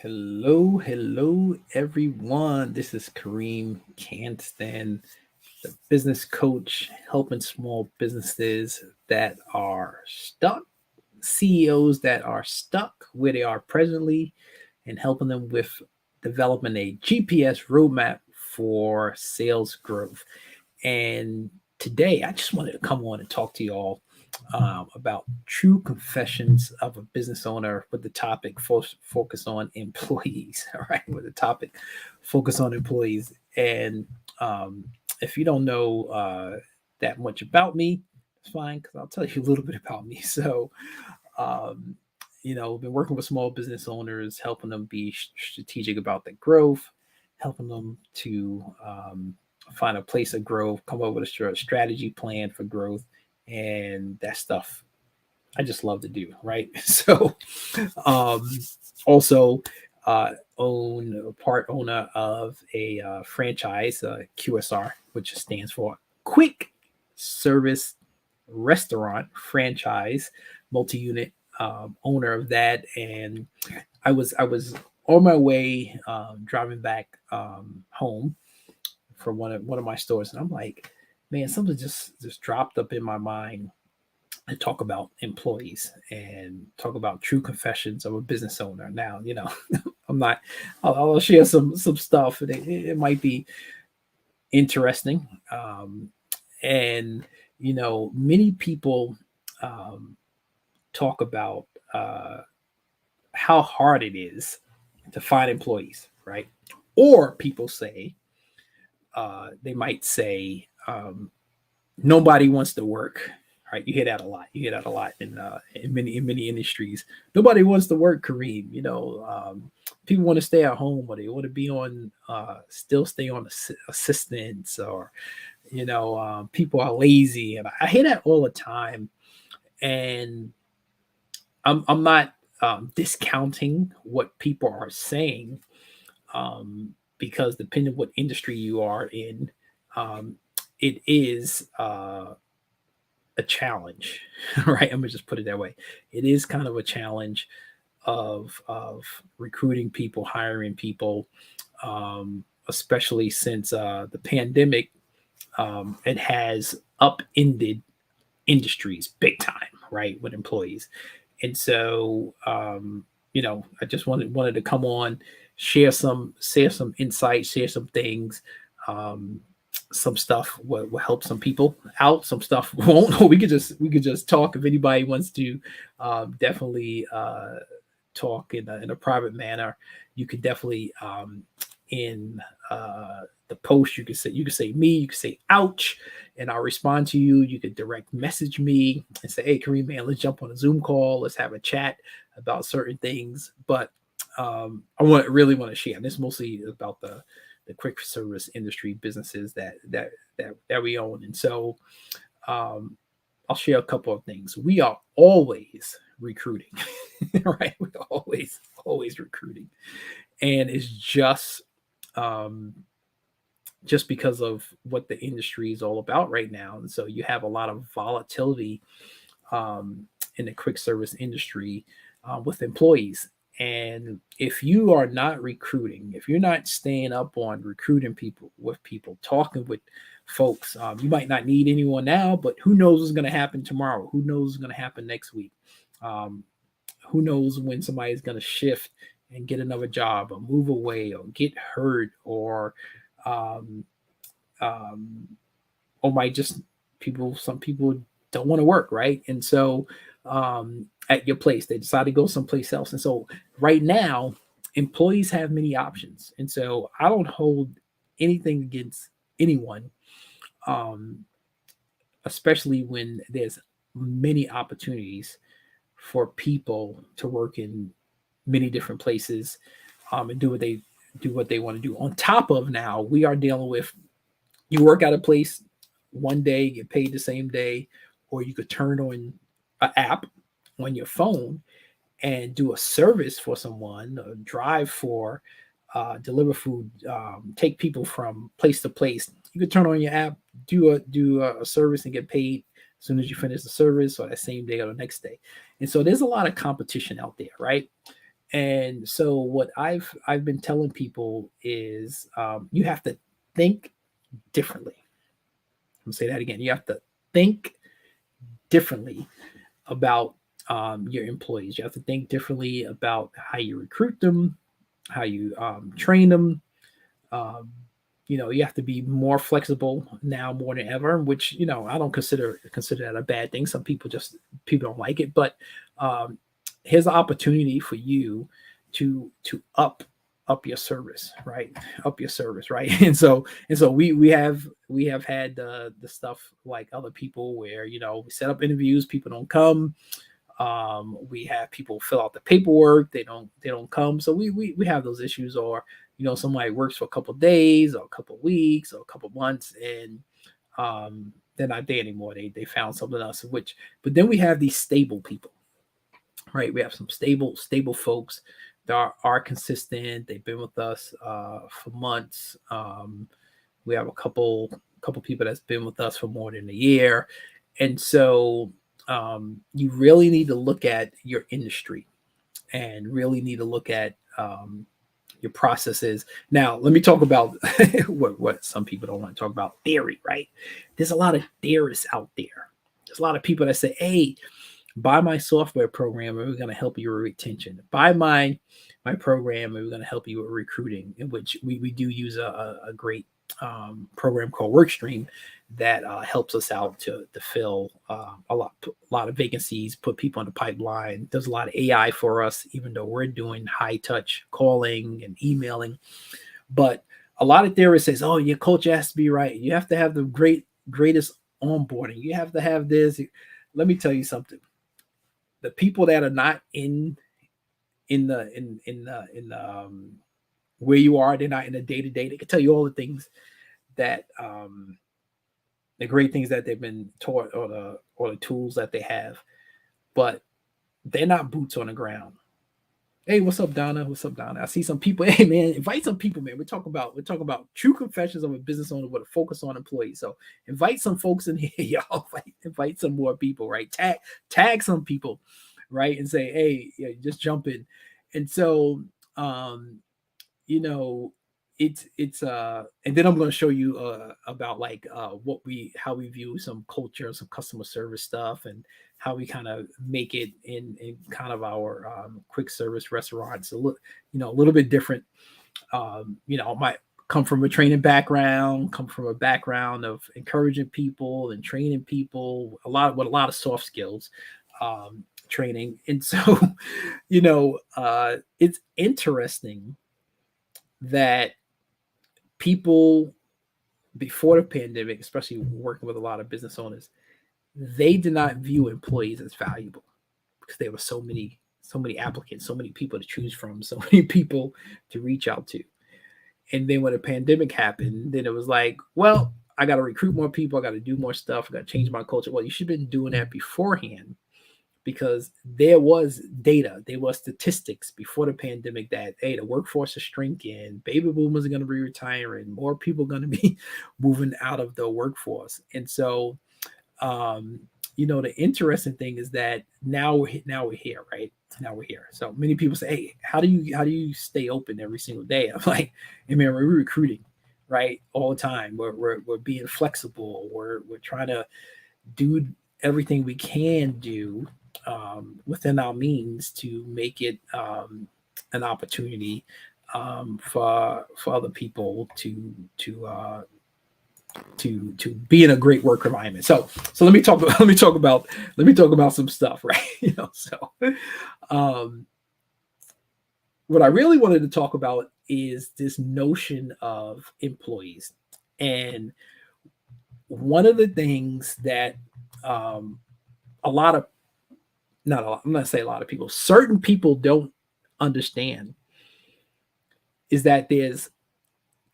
Hello, everyone. This is Kareem Canston, the business coach, helping small businesses that are stuck, CEOs that are stuck where they are presently, and helping them with developing a GPS roadmap for sales growth. And today, I just wanted to come on and talk to you all about true confessions of a business owner with the topic focus on employees. All right, with the topic focus on employees. And if you don't know that much about me, it's fine because I'll tell you a little bit about me. So, um, been working with small business owners, helping them be strategic about the growth, helping them to find a place of growth, come up with a strategy plan for growth, and that stuff I just love to do, right? So, um, also own part owner of a franchise, QSR, which stands for Quick Service Restaurant Franchise, multi-unit owner of that, and I was on my way driving back home from one of my stores, and I'm like, man, something just dropped up in my mind and talk about employees and talk about true confessions of a business owner. Now, I'm not. I'll share some stuff. It might be interesting, and many people um, talk about how hard it is to find employees, right? Or people say they might say nobody wants to work. Right, you hear that a lot. You hear that a lot in many industries. Nobody wants to work, Kareem. People want to stay at home, or they want to be on, still stay on assistance, or people are lazy, and I hear that all the time. And I'm not discounting what people are saying, because depending what industry you are in, um, it is a challenge, right? I'm gonna just put it that way. It is kind of a challenge of recruiting people, hiring people, especially since the pandemic. It has upended industries big time, right, with employees. And so, I just wanted to come on, share some insights, share some things. Um, some stuff will help some people out. Some stuff won't. We could just talk. If anybody wants to, definitely talk in a private manner. You could definitely in the post, you could say me, you could say ouch, and I'll respond to you. You could direct message me and say, hey, Kareem, man, let's jump on a Zoom call. Let's have a chat about certain things. But I really want to share. And this is mostly about the quick service industry businesses that we own. And so um, I'll share a couple of things. We are always recruiting, right? We're always recruiting, and it's um, just because of what the industry is all about right now. And so you have a lot of volatility in the quick service industry with employees. And if you are not recruiting, if you're not staying up on recruiting people, with people, talking with folks, you might not need anyone now, but who knows what's going to happen tomorrow? Who knows what's going to happen next week? Um, who knows when somebody's going to shift and get another job, or move away, or get hurt, um, um, might just some people don't want to work, right? And so at your place, they decide to go someplace else. And so right now, employees have many options. And so I don't hold anything against anyone, um, especially when there's many opportunities for people to work in many different places, and do what they want to do. On top of, now we are dealing with, you work at a place one day, get paid the same day, or you could turn on an app on your phone and do a service for someone, drive for, deliver food, take people from place to place. You could turn on your app, do a service, and get paid as soon as you finish the service, or that same day or the next day. And so there's a lot of competition out there, right? And so what I've been telling people is you have to think differently. I'm gonna say that again. You have to think differently about your employees. You have to think differently about how you recruit them, how you train them. Um, you have to be more flexible now more than ever, which I don't consider that a bad thing. Some people don't like it, but um, here's an opportunity for you to up your service, right? Up your service, right? And so we have had the stuff like other people where we set up interviews, people don't come. We have people fill out the paperwork, they don't come. So we have those issues. Or somebody works for a couple of days or a couple of weeks or a couple of months, and they're not there anymore. They found something else. But then we have these stable people, right? We have some stable folks that are consistent. They've been with us for months. We have a couple people that's been with us for more than a year. And so you really need to look at your industry and really need to look at your processes. Now, let me talk about what some people don't want to talk about, theory, right? There's a lot of theorists out there. There's a lot of people that say, hey, buy my software program and we're going to help you with retention. Buy my program and we're going to help you with recruiting, in which we do use a great program called WorkStream that helps us out to fill a lot of vacancies, put people in the pipeline. Does a lot of AI for us, even though we're doing high touch calling and emailing. But a lot of theorists says, oh, your culture has to be right. You have to have the greatest onboarding. You have to have this. Let me tell you something. The people that are not in where you are, they're not in the day to day. They can tell you all the things that the great things that they've been taught, or the tools that they have, but they're not boots on the ground. Hey, what's up, Donna? What's up, Donna? I see some people. Hey, man, invite some people, man. We're talking about true confessions of a business owner with a focus on employees. So invite some folks in here, y'all. Invite some more people, right? Tag some people, right? And say, hey, yeah, just jump in. And so, you know, it's and then I'm going to show you about like how we view some culture, some customer service stuff, and how we kind of make it in kind of our quick service restaurants a little bit different. Might come from a training background, come from a background of encouraging people and training people, a lot of soft skills training. And so it's interesting that people before the pandemic, especially working with a lot of business owners, they did not view employees as valuable because there were so many applicants, so many people to choose from, so many people to reach out to. And then when the pandemic happened, then it was like, well, I got to recruit more people, I got to do more stuff, I got to change my culture. Well, you should have been doing that beforehand, because there was data, there was statistics before the pandemic that, hey, the workforce is shrinking, baby boomers are going to be retiring, more people are going to be moving out of the workforce. And so the interesting thing is that now we're here, right? Now we're here. So many people say, hey, how do you stay open every single day? I'm like, hey man, we're recruiting, right? All the time. We're being flexible. We're trying to do everything we can do within our means to make it an opportunity for other people to be in a great work environment. So let me talk about some stuff, right? What I really wanted to talk about is this notion of employees. And one of the things that a lot of not a lot, I'm going to say a lot of people, certain people don't understand is that there's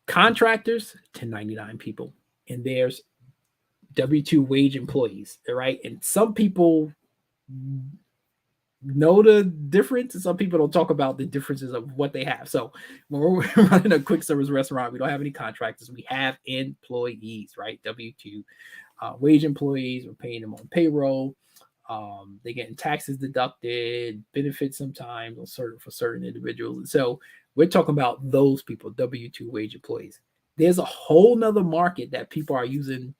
contractors, 1099 people, and there's W-2 wage employees, right? And some people know the difference, and some people don't talk about the differences of what they have. So when we're running a quick service restaurant, we don't have any contractors. We have employees, right? W-2 wage employees. We're paying them on payroll. They're getting taxes deducted, benefits sometimes for certain individuals. So we're talking about those people, W-2 wage employees. There's a whole nother market that people are using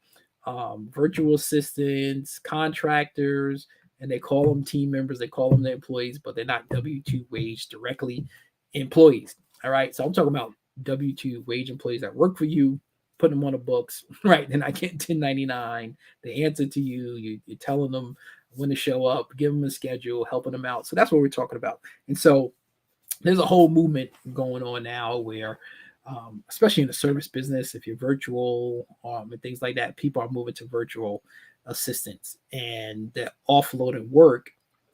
virtual assistants, contractors, and they call them team members, they call them the employees, but they're not W-2 wage directly employees. All right. So I'm talking about W-2 wage employees that work for you, putting them on the books, right? They're not getting 1099. They answer to you. You're telling them when to show up, give them a schedule, helping them out. So that's what we're talking about. And so there's a whole movement going on now where, especially in the service business, if you're virtual and things like that, people are moving to virtual assistants and they're offloading work,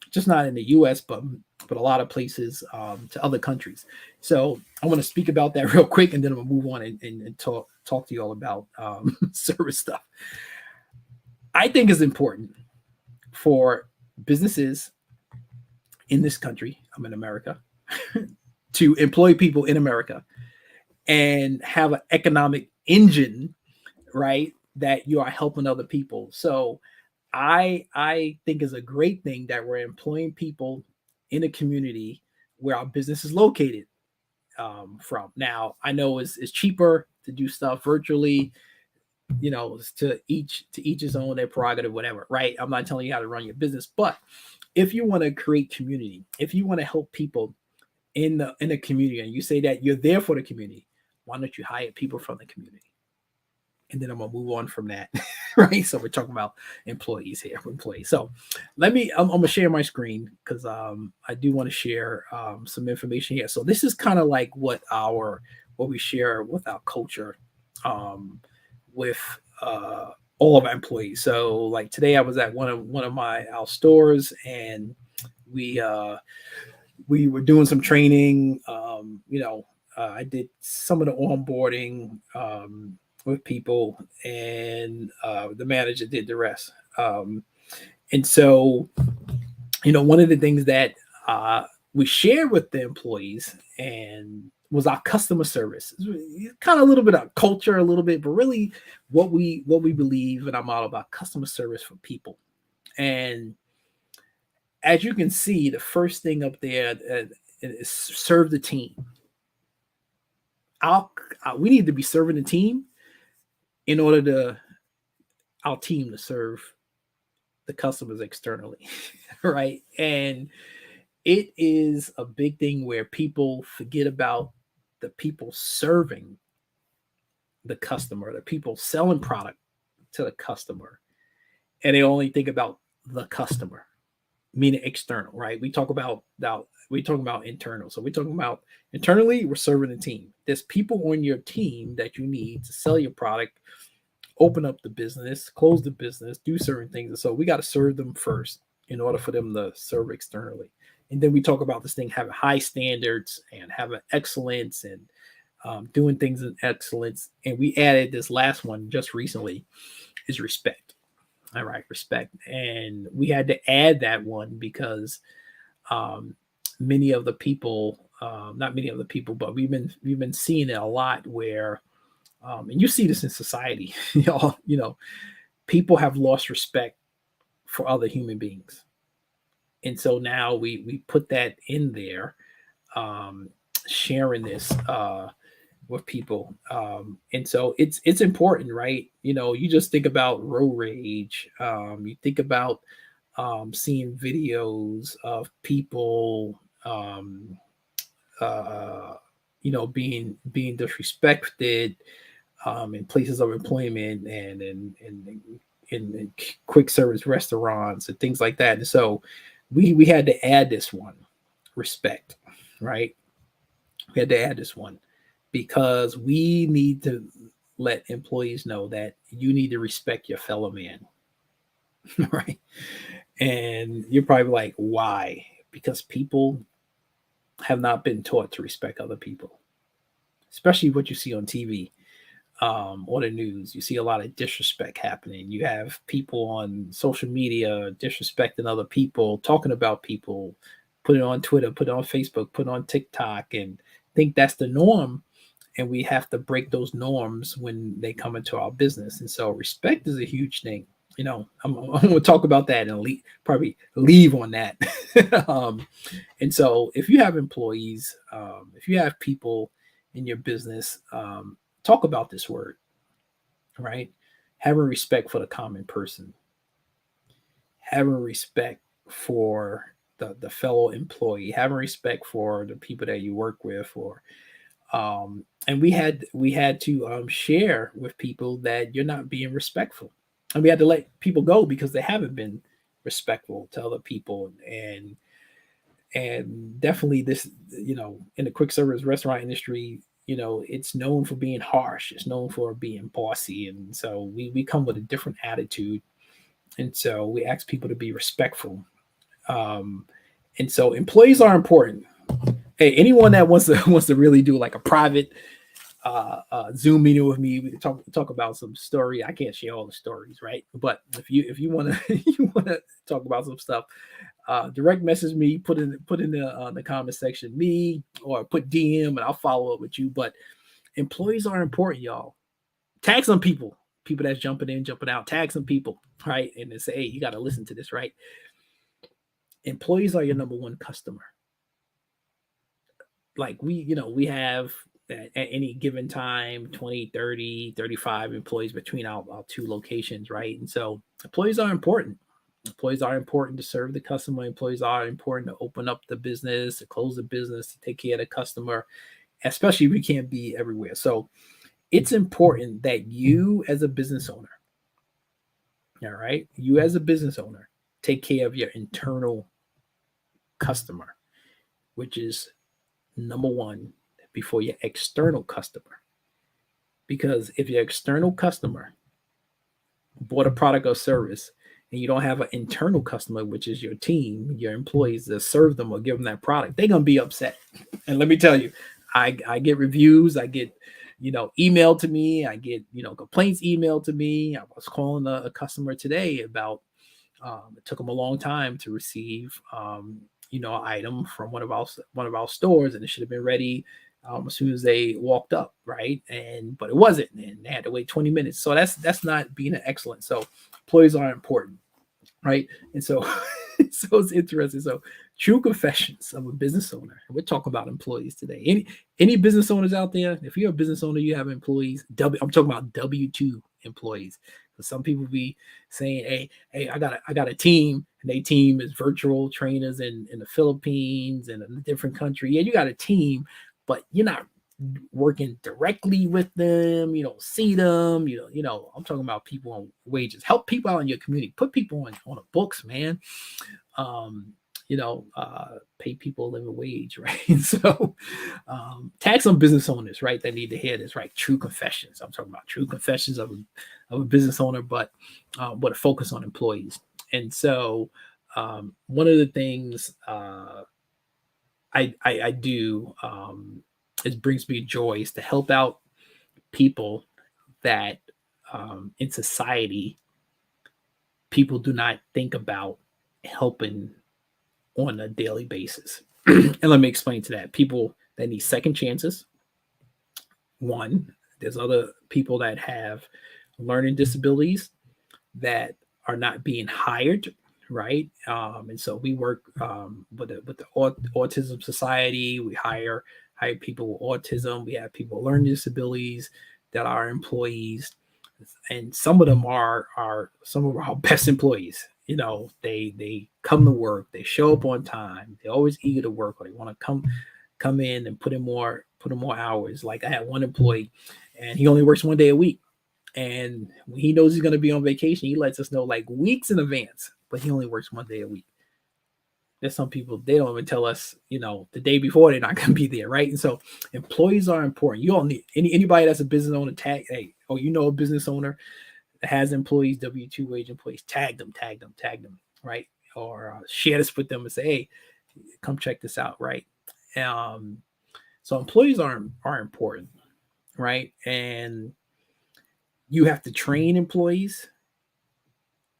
just not in the U.S., but a lot of places to other countries. So I want to speak about that real quick, and then I'm gonna move on and talk to you all about service stuff. I think it's important for businesses in this country, I'm in America, to employ people in America and have an economic engine, right, that you are helping other people. So I think it's a great thing that we're employing people in a community where our business is located from. Now, I know it's cheaper to do stuff virtually, to each his own, their prerogative, whatever, right? I'm not telling you how to run your business, but if you want to create community, if you want to help people in a community, and you say that you're there for the community, why don't you hire people from the community? And then I'm gonna move on from that, right? So we're talking about employees here, employees. So I'm gonna share my screen because I do want to share some information here. So this is kind of like what we share with our culture, with all of our employees. So like today I was at one of our stores, and we were doing some training. I did some of the onboarding with people, and the manager did the rest. And so, one of the things that we shared with the employees and was our customer service. Kind of a little bit of culture, a little bit, but really what we believe in our model about customer service for people. And as you can see, the first thing up there is serve the team. We need to be serving the team in order to our team to serve the customers externally, right? And it is a big thing where people forget about the people serving the customer, the people selling product to the customer, and they only think about the customer, meaning external, right? We talk about internal. So we're talking about internally, we're serving the team. There's people on your team that you need to sell your product, open up the business, close the business, do certain things. And so we got to serve them first in order for them to serve externally. And then we talk about this thing having high standards and having excellence and doing things in excellence. And we added this last one just recently is respect. All right, respect. And we had to add that one because many of the people, not many of the people, but we've been seeing it a lot where, and you see this in society, people have lost respect for other human beings. And so now we put that in there, sharing this with people. And so it's important, right? You just think about road rage. You think about seeing videos of people, being disrespected in places of employment and in quick service restaurants and things like that. And so we had to add this one, respect, right? We had to add this one because we need to let employees know that you need to respect your fellow man, right? And you're probably like, why? Because people have not been taught to respect other people, especially what you see on TV. Or the news, you see a lot of disrespect happening. You have people on social media disrespecting other people, talking about people, put it on Twitter, put it on Facebook, put it on TikTok, and think that's the norm. And we have to break those norms when they come into our business. And so respect is a huge thing. I'm going to talk about that and probably leave on that. And so if you have employees, if you have people in your business, talk about this word, right? Having respect for the common person, having respect for the fellow employee, having respect for the people that you work with, or and we had to share with people that you're not being respectful, and we had to let people go because they haven't been respectful to other people. And definitely this, in the quick service restaurant industry, it's known for being harsh, it's known for being bossy, and so we come with a different attitude, and so we ask people to be respectful. um, and so employees are important. Hey, anyone that wants to really do like a private Zoom meeting with me, we can talk about some story. I can't share all the stories, right? But if you want to you want to talk about some stuff, direct message me, put in the comment section me, or put DM, and I'll follow up with you. But employees are important, y'all. Tag some people that's jumping in, jumping out. Tag some people, right? And then say, hey, you got to listen to this, right? Employees are your number one customer. Like we have at any given time 20, 30, 35 employees between our two locations, right? And so employees are important. Employees are important to serve the customer. Employees are important to open up the business, to close the business, to take care of the customer, especially if we can't be everywhere. So it's important that you as a business owner, all right, you as a business owner, take care of your internal customer, which is number one before your external customer. Because if your external customer bought a product or service and you don't have an internal customer, which is your team, your employees that serve them or give them that product, they're gonna be upset. And let me tell you, I get reviews, I get emailed to me, I get complaints emailed to me. I was calling a customer today about it took them a long time to receive an item from one of our stores, and it should have been ready as soon as they walked up, right? But it wasn't, and they had to wait 20 minutes. So that's not being excellent. So employees are important, right? And so so it's interesting. So true confessions of a business owner. We're talking about employees today. Any business owners out there? If you're a business owner, you have employees. I'm talking about W-2 employees. So some people be saying, hey, I got a team, and they team is virtual trainers in the Philippines and in a different country. Yeah, you got a team, but you're not working directly with them. You don't see them. I'm talking about people on wages. Help people out in your community. Put people on the books, man. Pay people a living wage, right? So tag some business owners, right, that need to hear this, right? True confessions. I'm talking about true confessions of a business owner, but a focus on employees. And so one of the things I do, it brings me joy, is to help out people that in society people do not think about helping on a daily basis. And let me explain to that. People that need second chances. One, there's other people that have learning disabilities that are not being hired, right? And so we work with the Autism Society. We hire people with autism. We have people with learning disabilities that are employees, and some of them are some of our best employees. They come to work, they show up on time, they're always eager to work, or they want to come in and put in more hours. Like I had one employee, and he only works one day a week, and when he knows he's going to be on vacation, he lets us know like weeks in advance, but he only works one day a week. There's some people, they don't even tell us, the day before they're not going to be there, right? And so employees are important. You all need anybody that's a business owner, tag, hey, a business owner that has employees, W-2 wage employees, tag them, right? Or share this with them and say, hey, come check this out, right? So employees are important, right? And you have to train employees.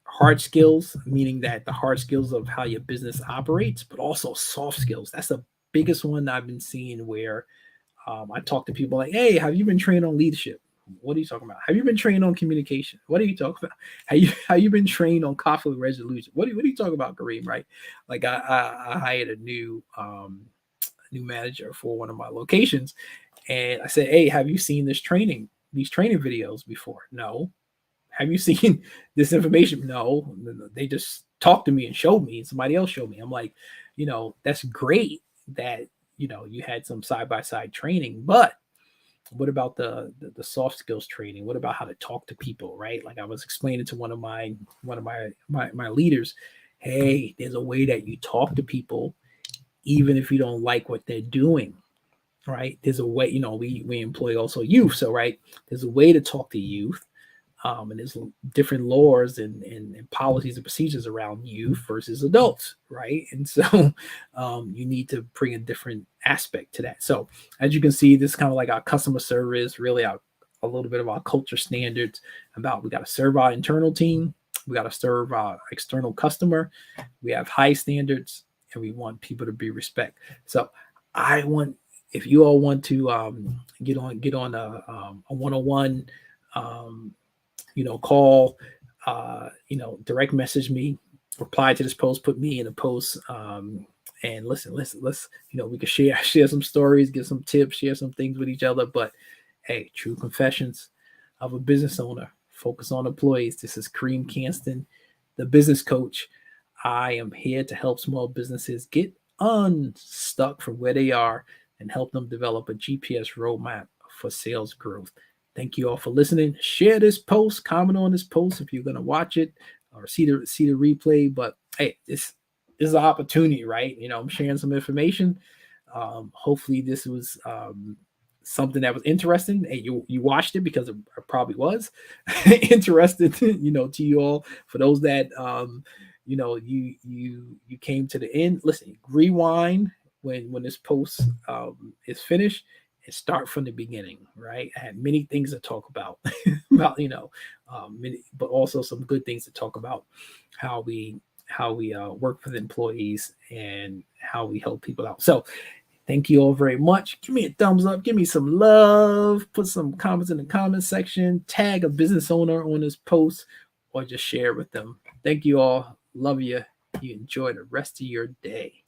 Hard skills, meaning that the hard skills of how your business operates, but also soft skills. That's the biggest one I've been seeing, where I talk to people like, hey, have you been trained on leadership? What are you talking about? Have you been trained on communication? What are you talking about? Have you been trained on conflict resolution? What are you talking about, Kareem? Right? Like I hired a new manager for one of my locations, and I said, "Hey, have you seen these training videos before?" No. Have you seen this information? No. They just talked to me and showed me, and somebody else showed me. I'm like, that's great that you had some side by side training, but what about the soft skills training? What about how to talk to people, right? Like I was explaining to one of my leaders, hey, there's a way that you talk to people even if you don't like what they're doing, right? There's a way, we employ also youth, so right, there's a way to talk to youth, and there's different laws and policies and procedures around youth versus adults, right? And so you need to bring a different aspect to that. So as you can see, this is kind of like our customer service, really a little bit of our culture standards about we got to serve our internal team, we got to serve our external customer, we have high standards, and we want people to be respect. So I want if you all want to get on a one-on-one call, direct message me, reply to this post, put me in a post, and listen, let's, we can share some stories, get some tips, share some things with each other. But hey, true confessions of a business owner, focus on employees. This is Kareem Canston, the business coach. I am here to help small businesses get unstuck from where they are and help them develop a GPS roadmap for sales growth. Thank you all for listening. Share this post, comment on this post if you're going to watch it or see the replay. But hey, this is an opportunity, right? I'm sharing some information. Hopefully, this was something that was interesting. Hey, you watched it because it probably was interested, to you all. For those that you came to the end. Listen, rewind when this post is finished and start from the beginning, right? I had many things to talk about, about but also some good things to talk about how we work with employees and how we help people out. So thank you all very much. Give me a thumbs up. Give me some love. Put some comments in the comment section. Tag a business owner on this post or just share with them. Thank you all. Love you. You enjoy the rest of your day.